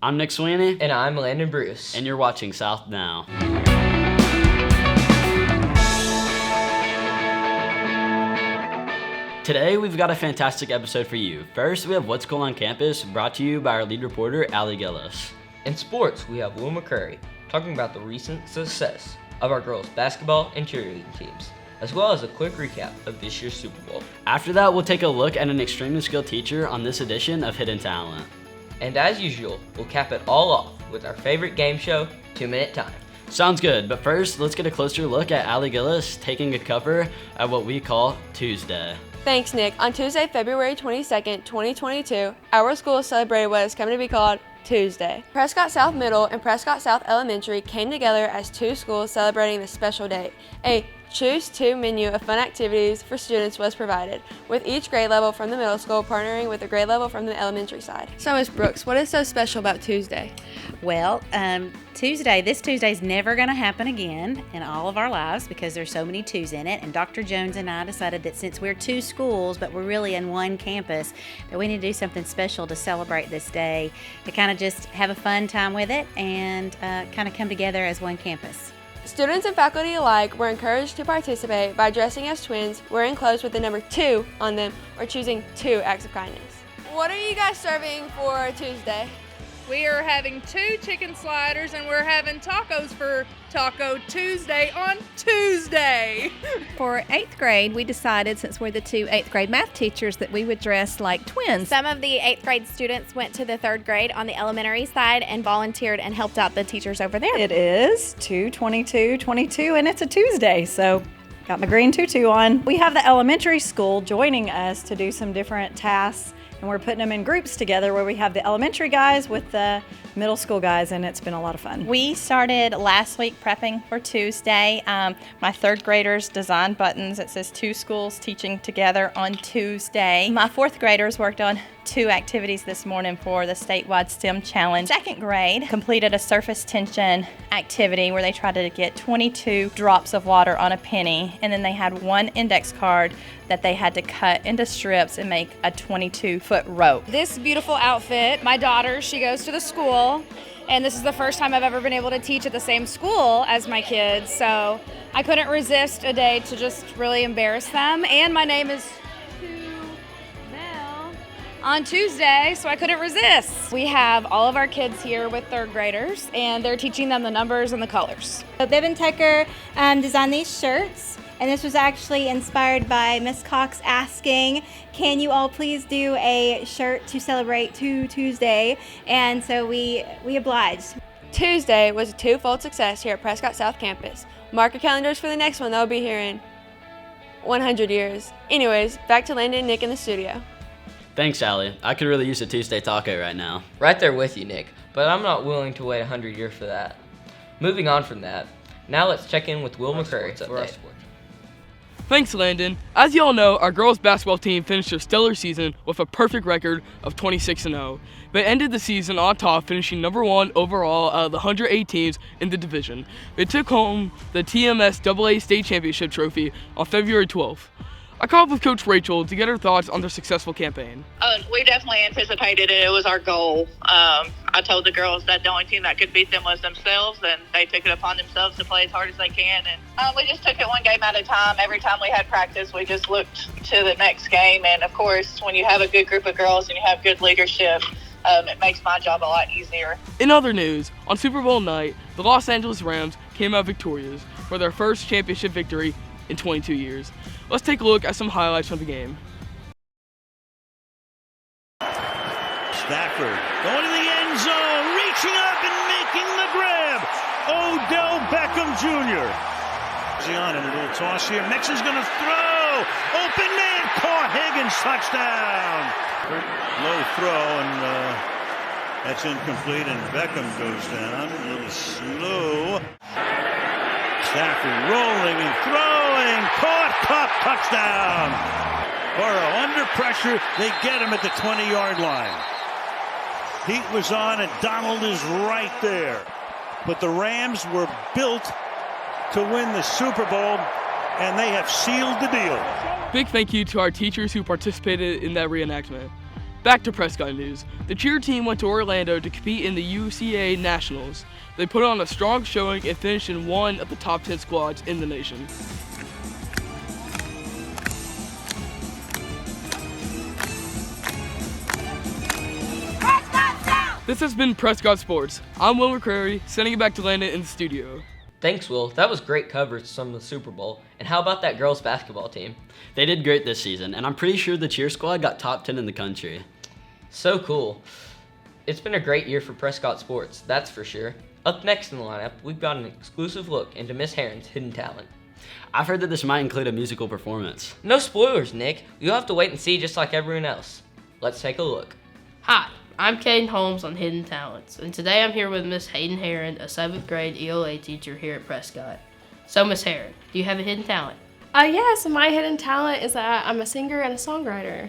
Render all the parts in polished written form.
I'm Nick Sweeney. And I'm Landon Bruce. And you're watching South Now. Today, we've got a fantastic episode for you. First, we have What's Going on Campus, brought to you by our lead reporter, Allie, Gillies. In sports, we have Will McCrary talking about the recent success of our girls' basketball and cheerleading teams, as well as a quick recap of this year's Super Bowl. After that, we'll take a look at an extremely skilled teacher on this edition of Hidden Talent. And as usual, we'll cap it all off with our favorite game show, 2 Minute Time. Sounds good, but first, let's get a closer look at Allie Gillies taking a cover at what we call Tuesday. Thanks, Nick. On Tuesday, February 22nd, 2022, our school celebrated what is coming to be called Tuesday. Prescott South Middle and Prescott South Elementary came together as two schools celebrating this special date. A Choose Two menu of fun activities for students was provided, with each grade level from the middle school partnering with a grade level from the elementary side. So, Ms. Brooks, what is so special about Tuesday? Well, this Tuesday's never going to happen again in all of our lives because there's so many twos in it. And Dr. Jones and I decided that since we're two schools, but we're really in one campus, that we need to do something special to celebrate this day, to kind of just have a fun time with it and kind of come together as one campus. Students and faculty alike were encouraged to participate by dressing as twins, wearing clothes with the number 2 on them, or choosing 2 acts of kindness. What are you guys serving for Tuesday? We are having 2 chicken sliders and we're having tacos for Taco Tuesday on Tuesday. For 8th grade, we decided, since we're the 2 8th grade math teachers, that we would dress like twins. Some of the 8th grade students went to the 3rd grade on the elementary side and volunteered and helped out the teachers over there. It is 2/22/22 and it's a Tuesday, so got my green tutu on. We have the elementary school joining us to do some different tasks, and we're putting them in groups together where we have the elementary guys with the middle school guys, and it's been a lot of fun. We started last week prepping for Tuesday. My 3rd graders designed buttons that says 2 schools teaching together on Tuesday. My 4th graders worked on 2 activities this morning for the statewide STEM challenge. 2nd grade completed a surface tension activity where they tried to get 22 drops of water on a penny, and then they had 1 index card that they had to cut into strips and make a 22-foot rope. This beautiful outfit, my daughter, she goes to the school, and this is the first time I've ever been able to teach at the same school as my kids, so I couldn't resist a day to just really embarrass them. And my name is on Tuesday, so I couldn't resist. We have all of our kids here with 3rd graders, and they're teaching them the numbers and the colors. Bibb and Tucker designed these shirts, and this was actually inspired by Miss Cox asking, can you all please do a shirt to celebrate Tuesday? And so we obliged. Tuesday was a 2-fold success here at Prescott South Campus. Mark your calendars for the next one. That'll be here in 100 years. Anyways, back to Landon and Nick in the studio. Thanks, Allie. I could really use a Tuesday taco right now. Right there with you, Nick, but I'm not willing to wait 100 years for that. Moving on from that, now let's check in with Will McCrary's update. Thanks, Landon. As y'all know, our girls basketball team finished their stellar season with a perfect record of 26-0. They ended the season on top, finishing number 1 overall out of the 108 teams in the division. They took home the TMS AA State Championship trophy on February 12th. I called with Coach Rachel to get her thoughts on their successful campaign. We definitely anticipated it. It was our goal. I told the girls that the only team that could beat them was themselves, and they took it upon themselves to play as hard as they can. And we just took it one game at a time. Every time we had practice, we just looked to the next game. And, of course, when you have a good group of girls and you have good leadership, it makes my job a lot easier. In other news, on Super Bowl night, the Los Angeles Rams came out victorious for their first championship victory in 22 years. Let's take a look at some highlights from the game. Stafford going to the end zone, reaching up and making the grab. Odell Beckham Jr. On a little toss here. Mixon's going to throw. Open man caught. Higgins touchdown. Low throw, and that's incomplete, and Beckham goes down. A little slow. Stafford rolling and throwing. Caught. Cup. Touchdown. Burrow under pressure. They get him at the 20-yard line. Heat was on, and Donald is right there. But the Rams were built to win the Super Bowl, and they have sealed the deal. Big thank you to our teachers who participated in that reenactment. Back to Prescott news. The cheer team went to Orlando to compete in the UCA Nationals. They put on a strong showing and finished in one of the top 10 squads in the nation. This has been Prescott Sports. I'm Will McCrary, sending it back to Landon in the studio. Thanks, Will. That was great coverage from the Super Bowl. And how about that girls basketball team? They did great this season, and I'm pretty sure the cheer squad got top 10 in the country. So cool. It's been a great year for Prescott Sports, that's for sure. Up next in the lineup, we've got an exclusive look into Miss Herren's hidden talent. I've heard that this might include a musical performance. No spoilers, Nick. You'll have to wait and see just like everyone else. Let's take a look. Hi, I'm Cayden Holmes on Hidden Talents, and today I'm here with Miss Haedyn Herren, a 7th grade ELA teacher here at Prescott. So, Miss Herren, do you have a hidden talent? Yes, my hidden talent is that I'm a singer and a songwriter.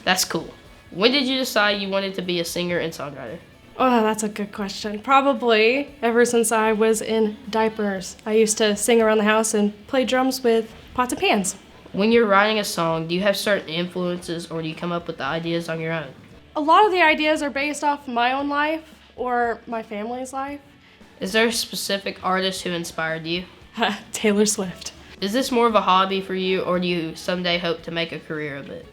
That's cool. When did you decide you wanted to be a singer and songwriter? Oh, that's a good question. Probably ever since I was in diapers. I used to sing around the house and play drums with pots and pans. When you're writing a song, do you have certain influences or do you come up with the ideas on your own? A lot of the ideas are based off my own life or my family's life. Is there a specific artist who inspired you? Taylor Swift. Is this more of a hobby for you or do you someday hope to make a career of it?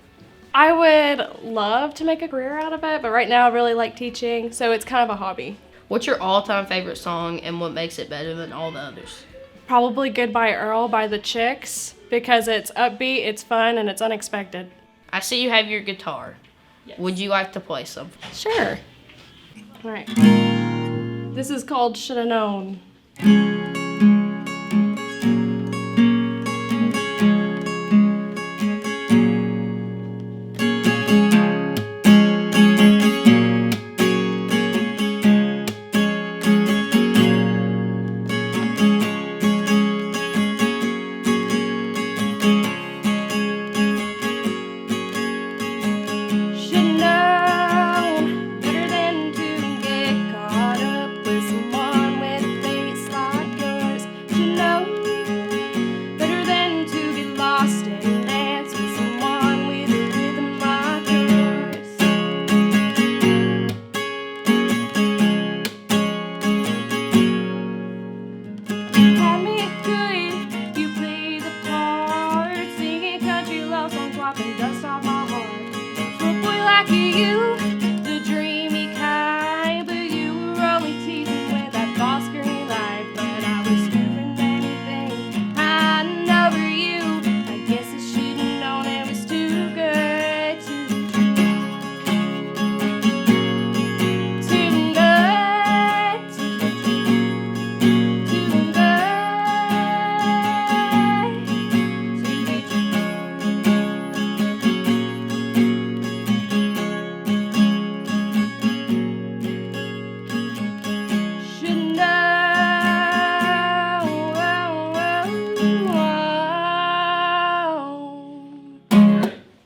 I would love to make a career out of it, but right now I really like teaching, so it's kind of a hobby. What's your all-time favorite song and what makes it better than all the others? Probably Goodbye Earl by the Chicks, because it's upbeat, it's fun, and it's unexpected. I see you have your guitar. Yes. Would you like to play something? Sure. All right. This is called Shoulda Known.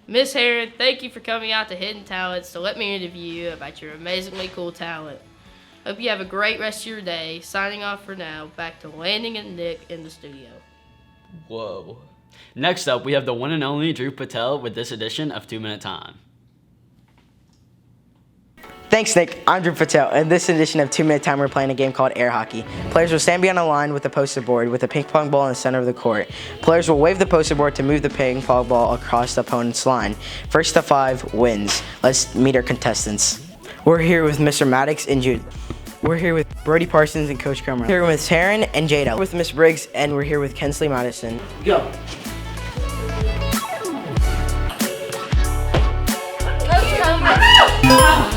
Miss Herren, thank you for coming out to Hidden Talents to let me interview you about your amazingly cool talent. Hope you have a great rest of your day. Signing off for now, back to Landon and Nick in the studio. Whoa. Next up, we have the one and only Dhruv Patel with this edition of 2 Minute Time. Thanks, Nick. I'm Dhruv Patel. In this edition of 2 Minute Time, we're playing a game called air hockey. Players will stand behind a line with a poster board with a ping pong ball in the center of the court. Players will wave the poster board to move the ping pong ball across the opponent's line. First to 5 wins. Let's meet our contestants. We're here with Mr. Maddox and Jude. We're here with Brodie Parsons and Coach Cromer. We're here with Herren and Jada. We're with Miss Briggs, and we're here with Kensley Madison. Go. Coach Cromer.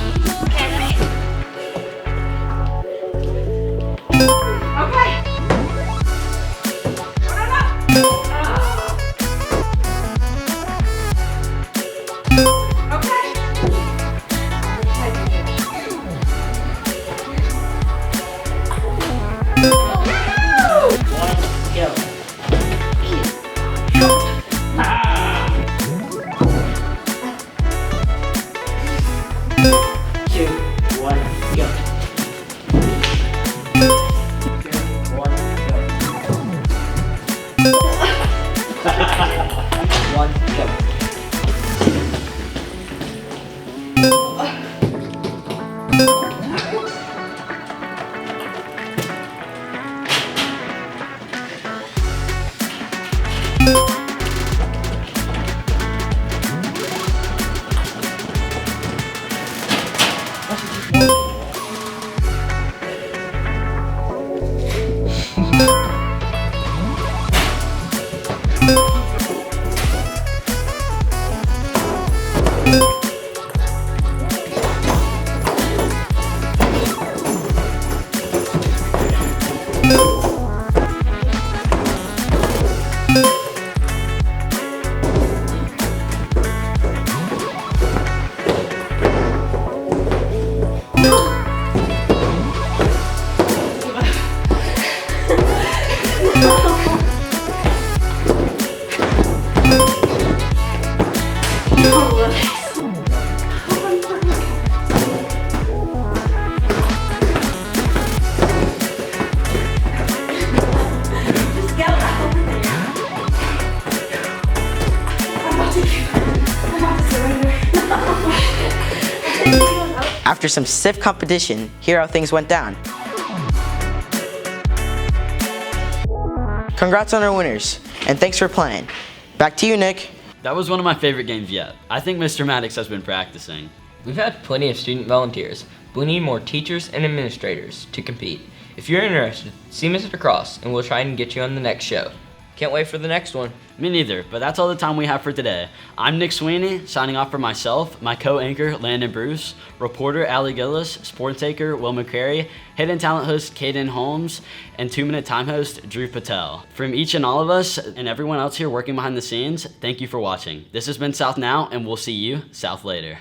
After some stiff competition, here are how things went down. Congrats on our winners, and thanks for playing. Back to you, Nick. That was one of my favorite games yet. I think Mr. Maddox has been practicing. We've had plenty of student volunteers, but we need more teachers and administrators to compete. If you're interested, see Mr. Cross, and we'll try and get you on the next show. Can't wait for the next one. Me neither, but that's all the time we have for today. I'm Nick Sweeney, signing off for myself, my co-anchor Landon Bruce, reporter Allie Gillis, sports anchor Will McCrary, hidden talent host Cayden Holmes, and 2-minute time host Dhruv Patel. From each and all of us and everyone else here working behind the scenes, thank you for watching. This has been South Now, and we'll see you South later.